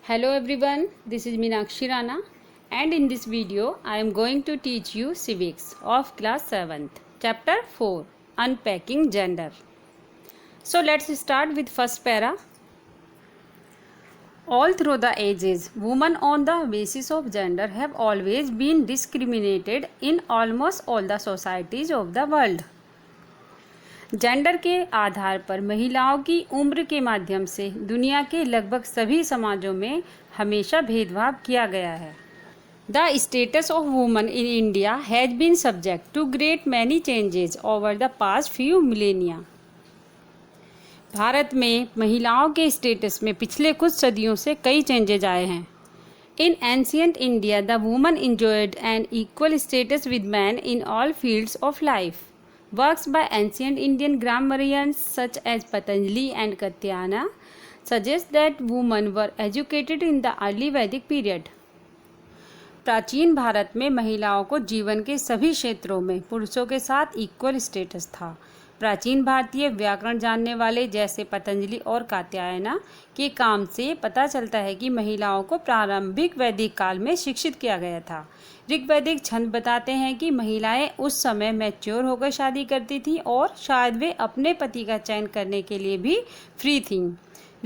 Hello everyone, this is Meenakshi Rana and in this video I am going to teach you civics of class 7th, chapter 4, unpacking gender. So let's start with first para. All through the ages, women on the basis of gender have always been discriminated in almost all the societies of the world. Gender के आधार पर महिलाओं की उम्र के माध्यम से दुनिया के लगभग सभी समाजों में हमेशा भेदभाव किया गया है. The status of woman in India has been subject to great many changes over the past few millennia. Bharat में महिलाओं के स्टेटस में पिछले कुछ सदियों से कई चेंजेज आए हैं. In ancient India the woman enjoyed an equal status with man in all fields of life. Works by ancient Indian grammarians such as Patanjali and Katyayana suggest that women were educated in the early Vedic period. प्राचीन भारत में महिलाओं को जीवन के सभी क्षेत्रों में पुरुषों के साथ इक्वल स्टेटस था. प्राचीन भारतीय व्याकरण जानने वाले जैसे पतंजलि और कात्यायना के काम से पता चलता है कि महिलाओं को प्रारंभिक वैदिक काल में शिक्षित किया गया था. ऋग्वैदिक छंद बताते हैं कि महिलाएं उस समय मैच्योर होकर शादी करती थीं और शायद वे अपने पति का चयन करने के लिए भी फ्री थीं.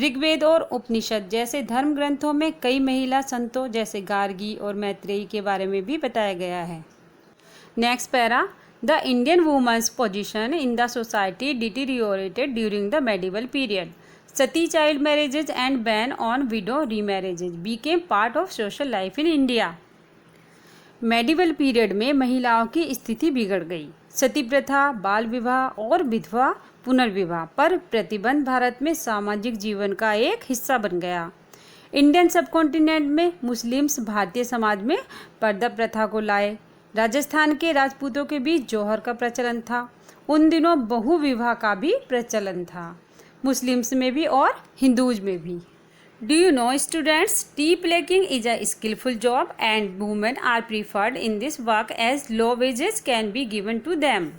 ऋग्वेद और उपनिषद जैसे धर्म ग्रंथों में कई महिला संतों जैसे गार्गी और मैत्रेयी के बारे में भी बताया गया है. Next para. The Indian woman's position in the society deteriorated during the medieval period. Sati child marriages and ban on widow remarriages became part of social life in India. Medieval period में महिलाओं की स्थिति बिगड़ गई. सती प्रथा, बाल विवाह और विधवा पुनर्विवाह पर प्रतिबंध भारत में सामाजिक जीवन का एक हिस्सा बन गया. इंडियन सबकॉन्टिनेंट में मुस्लिम्स भारतीय समाज में पर्दा प्रथा को लाए. राजस्थान के राजपूतों के बीच जौहर का प्रचलन था. उन दिनों बहुविवाह का भी प्रचलन था, मुस्लिम्स में भी और हिंदूज में भी. Do you know students, tea plucking is a skilful job and women are preferred in this work as low wages can be given to them.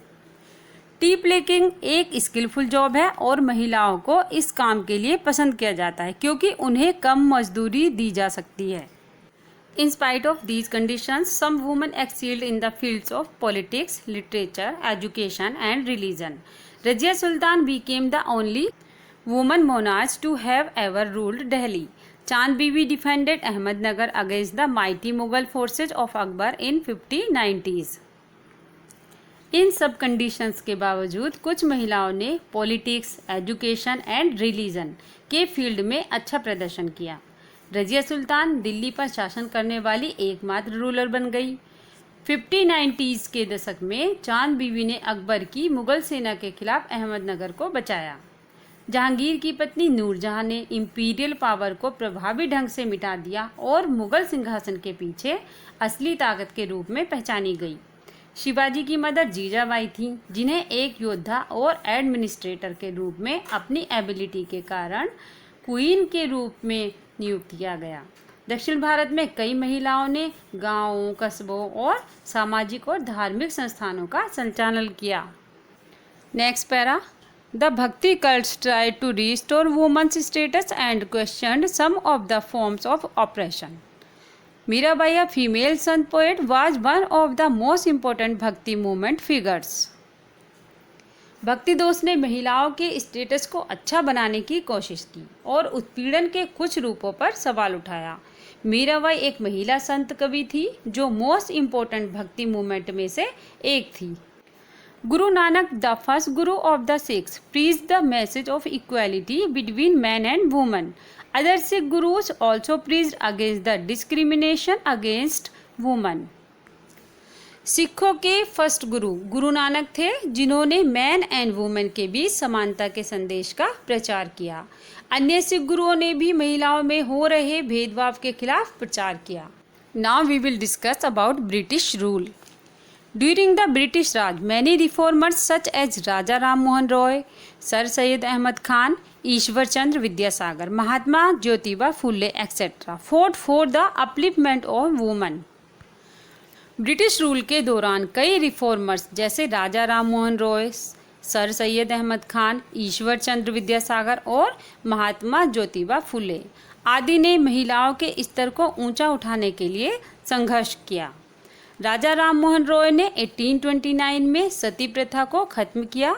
Tea plucking एक स्किलफुल जॉब है और महिलाओं को इस काम के लिए पसंद किया जाता है क्योंकि उन्हें कम मजदूरी दी जा सकती है. In spite of these conditions, some women excelled in the fields of politics, literature, education, and religion. Razia Sultan became the only woman monarch to have ever ruled Delhi. Chand Bibi defended Ahmednagar against the mighty Mughal forces of Akbar in 1590s. इन सब conditions के बावजूद कुछ महिलाओं ने politics, education and religion के field में अच्छा प्रदर्शन किया. रजिया सुल्तान दिल्ली पर शासन करने वाली एकमात्र रूलर बन गई. 1590s के दशक में चांद बीवी ने अकबर की मुगल सेना के खिलाफ अहमदनगर को बचाया. जहांगीर की पत्नी नूरजहां ने इंपीरियल पावर को प्रभावी ढंग से मिटा दिया और मुगल सिंहासन के पीछे असली ताकत के रूप में पहचानी गई. शिवाजी की मदर जीजाबाई थीं, जिन्हें एक योद्धा और एडमिनिस्ट्रेटर के रूप में अपनी एबिलिटी के कारण क्वीन के रूप में नियुक्त किया गया. दक्षिण भारत में कई महिलाओं ने गांवों, कस्बों और सामाजिक और धार्मिक संस्थानों का संचालन किया. Next para. The bhakti cults try to restore women's status and questioned some of the forms of operation. Mirabai, a female sant poet, was one of the most important भक्ति मूवमेंट फिगर्स. भक्ति दोष ने महिलाओं के स्टेटस को अच्छा बनाने की कोशिश की और उत्पीड़न के कुछ रूपों पर सवाल उठाया. मीराबाई एक महिला संत कवि थी जो मोस्ट इम्पोर्टेंट भक्ति मूवमेंट में से एक थी. Guru Nanak, the first guru of the Sikhs, preached the message of equality between man and women. Other Sikh gurus also preached against the discrimination against women. सिखों के फर्स्ट गुरु गुरु नानक थे, जिन्होंने मैन एंड वुमेन के बीच समानता के संदेश का प्रचार किया. अन्य सिख गुरुओं ने भी महिलाओं में हो रहे भेदभाव के खिलाफ प्रचार किया. Now we will discuss about British rule. During the British Raj, many reformers such as Raja Ram Mohan Roy, sir Syed Ahmad Khan, Ishwar Chandra Vidyasagar, Mahatma Jyotiba Phule etcetera fought for the upliftment of women. British rule के दौरान कई रिफॉर्मर्स जैसे राजा राम मोहन रॉय, सर सैयद अहमद खान, ईश्वर चंद्र विद्यासागर और महात्मा ज्योतिबा फुले आदि ने महिलाओं के स्तर को ऊंचा उठाने के लिए संघर्ष किया। राजा राम मोहन रॉय ने 1829 में सती प्रथा को खत्म किया।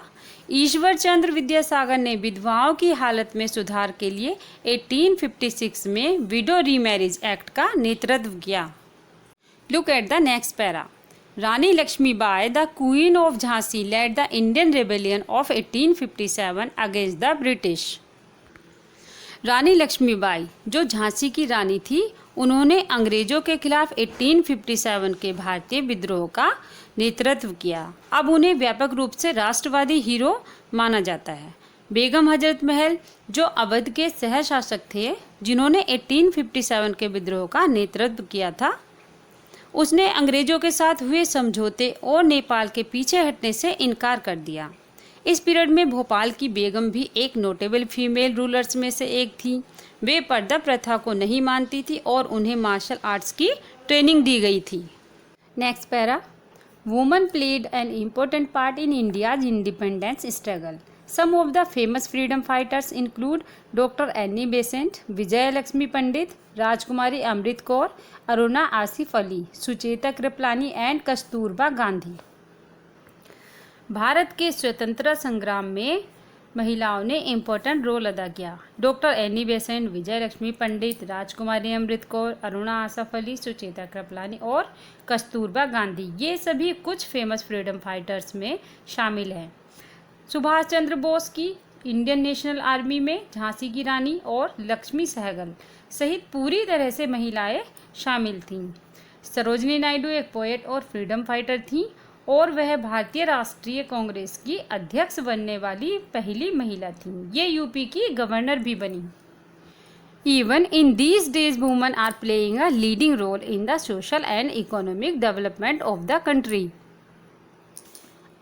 ईश्वर चंद्र विद्यासागर ने विधवाओं की हालत में सुधार के लिए 1856 में विडो रीमैरिज एक्ट का नेतृत्व किया। Look at the next para. Rani Lakshmibai the queen of Jhansi led the Indian rebellion of 1857 against the British. Rani Lakshmibai जो झांसी की रानी थी, उन्होंने अंग्रेजों के खिलाफ 1857 के भारतीय विद्रोह का नेतृत्व किया। अब उन्हें व्यापक रूप से राष्ट्रवादी हीरो माना जाता है। बेगम हजरत महल जो अवध के सहशासक थे, जिन्होंने 1857 के विद्रोह का नेतृत्व किया था, उसने अंग्रेजों के साथ हुए समझौते और नेपाल के पीछे हटने से इनकार कर दिया। इस पीरियड में भोपाल की बेगम भी एक नोटेबल फीमेल रूलर्स में से एक थी। वे पर्दा प्रथा को नहीं मानती थी और उन्हें मार्शल आर्ट्स की ट्रेनिंग दी गई थी। Next para. Women played an important part in India's independence struggle. Some of the famous freedom fighters include Dr. Annie Besant, Vijay Lakshmi Pandit, Rajkumari Amrit Kaur, Aruna Asif Ali, Sucheta Kripalani and Kasturba Gandhi. Bharat के स्वतंत्रता संग्राम में महिलाओं ने इम्पोर्टेंट रोल अदा किया। डॉक्टर एनी बेसेंट, विजय लक्ष्मी पंडित, राजकुमारी अमृत कौर, अरुणा आसिफ अली, सुचेता कृपलानी और कस्तूरबा गांधी, ये सभी कुछ फेमस फ्रीडम फाइटर्स में शामिल हैं। सुभाष चंद्र बोस की इंडियन नेशनल आर्मी में झांसी की रानी और लक्ष्मी सहगल सहित पूरी तरह से महिलाएं शामिल थीं। सरोजिनी नायडू एक पोएट और फ्रीडम फाइटर थीं और वह भारतीय राष्ट्रीय कांग्रेस की अध्यक्ष बनने वाली पहली महिला थीं। ये यूपी की गवर्नर भी बनी। Even in these days, women are playing a leading role in the social and economic development of the country.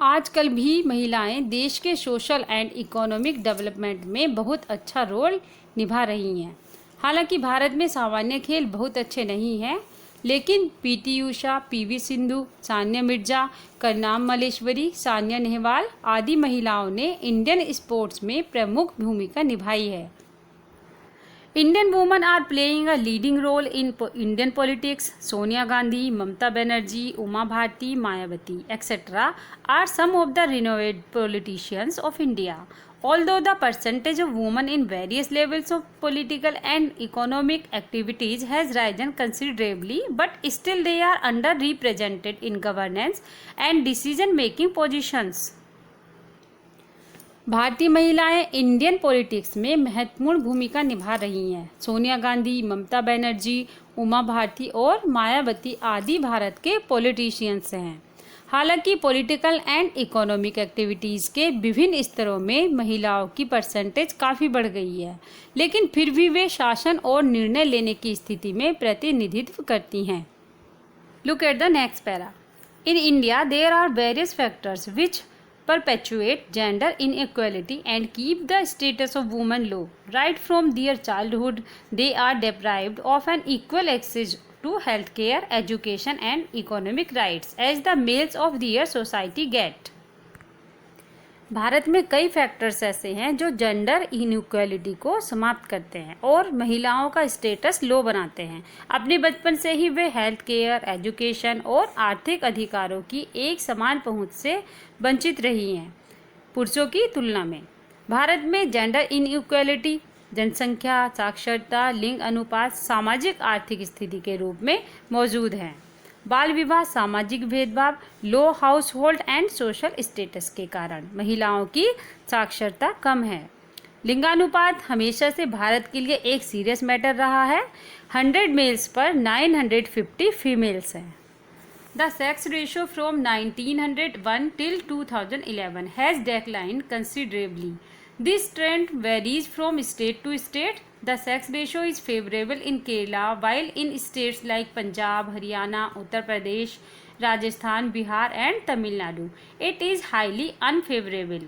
आजकल भी महिलाएं देश के सोशल एंड इकोनॉमिक डेवलपमेंट में बहुत अच्छा रोल निभा रही हैं। हालांकि भारत में सामान्य खेल बहुत अच्छे नहीं हैं, लेकिन पीटी उषा, पीवी सिंधु, सानिया मिर्जा, करनाम मलेश्वरी, सानिया नेहवाल आदि महिलाओं ने इंडियन स्पोर्ट्स में प्रमुख भूमिका निभाई है। Indian women are playing a leading role in Indian politics. Sonia Gandhi, Mamata Banerjee, Uma Bharti, Mayawati, etc. are some of the renowned politicians of India. Although the percentage of women in various levels of political and economic activities has risen considerably, but still they are underrepresented in governance and decision-making positions. भारतीय महिलाएं Indian politics में महत्वपूर्ण भूमिका निभा रही हैं। सोनिया गांधी, ममता बनर्जी, उमा भारती और मायावती आदि भारत के पॉलिटिशियंस हैं। हालांकि पॉलिटिकल एंड इकोनॉमिक एक्टिविटीज़ के विभिन्न स्तरों में महिलाओं की परसेंटेज काफ़ी बढ़ गई है, लेकिन फिर भी वे शासन और निर्णय लेने की स्थिति में प्रतिनिधित्व करती हैं। Look at the next para. In India there are various factors which perpetuate gender inequality and keep the status of women low. Right from their childhood, they are deprived of an equal access to healthcare, education and economic rights as the males of their society get. Bharat में कई factors ऐसे हैं जो gender inequality को समाप्त करते हैं और महिलाओं का स्टेटस लो बनाते हैं। अपने बचपन से ही वे हेल्थ केयर, एजुकेशन और आर्थिक अधिकारों की एक समान पहुंच से वंचित रही हैं पुरुषों की तुलना में। भारत में जेंडर इनइक्वालिटी जनसंख्या, साक्षरता, लिंग अनुपात, सामाजिक आर्थिक स्थिति के रूप में मौजूद हैं। बाल विवाह, सामाजिक भेदभाव, low household and social status के कारण महिलाओं की साक्षरता कम है। लिंगानुपात हमेशा से भारत के लिए एक सीरियस मैटर रहा है। 100 मेल्स पर 950 फीमेल्स हैं। The sex ratio from 1901 till 2011 has declined considerably. This trend varies from state to state. The sex ratio is favorable in Kerala, while in states like Punjab, Haryana, Uttar Pradesh, Rajasthan, Bihar and Tamil Nadu, it is highly unfavorable.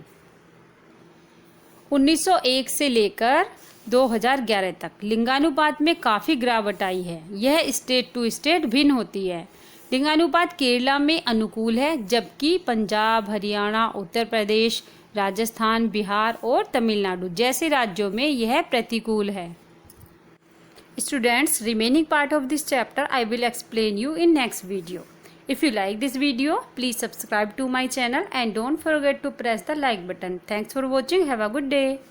1901 से लेकर 2011 तक लिंगानुपात में काफ़ी गिरावट आई है। यह state to state भिन्न होती है। लिंगानुपात केरला में अनुकूल है, जबकि पंजाब, हरियाणा, उत्तर प्रदेश, राजस्थान, बिहार और तमिलनाडु जैसे राज्यों में यह प्रतिकूल है। Students, remaining part of this chapter I will explain you in next video. If you like this video, please subscribe to my channel and don't forget to press the like button. Thanks for watching. Have a good day.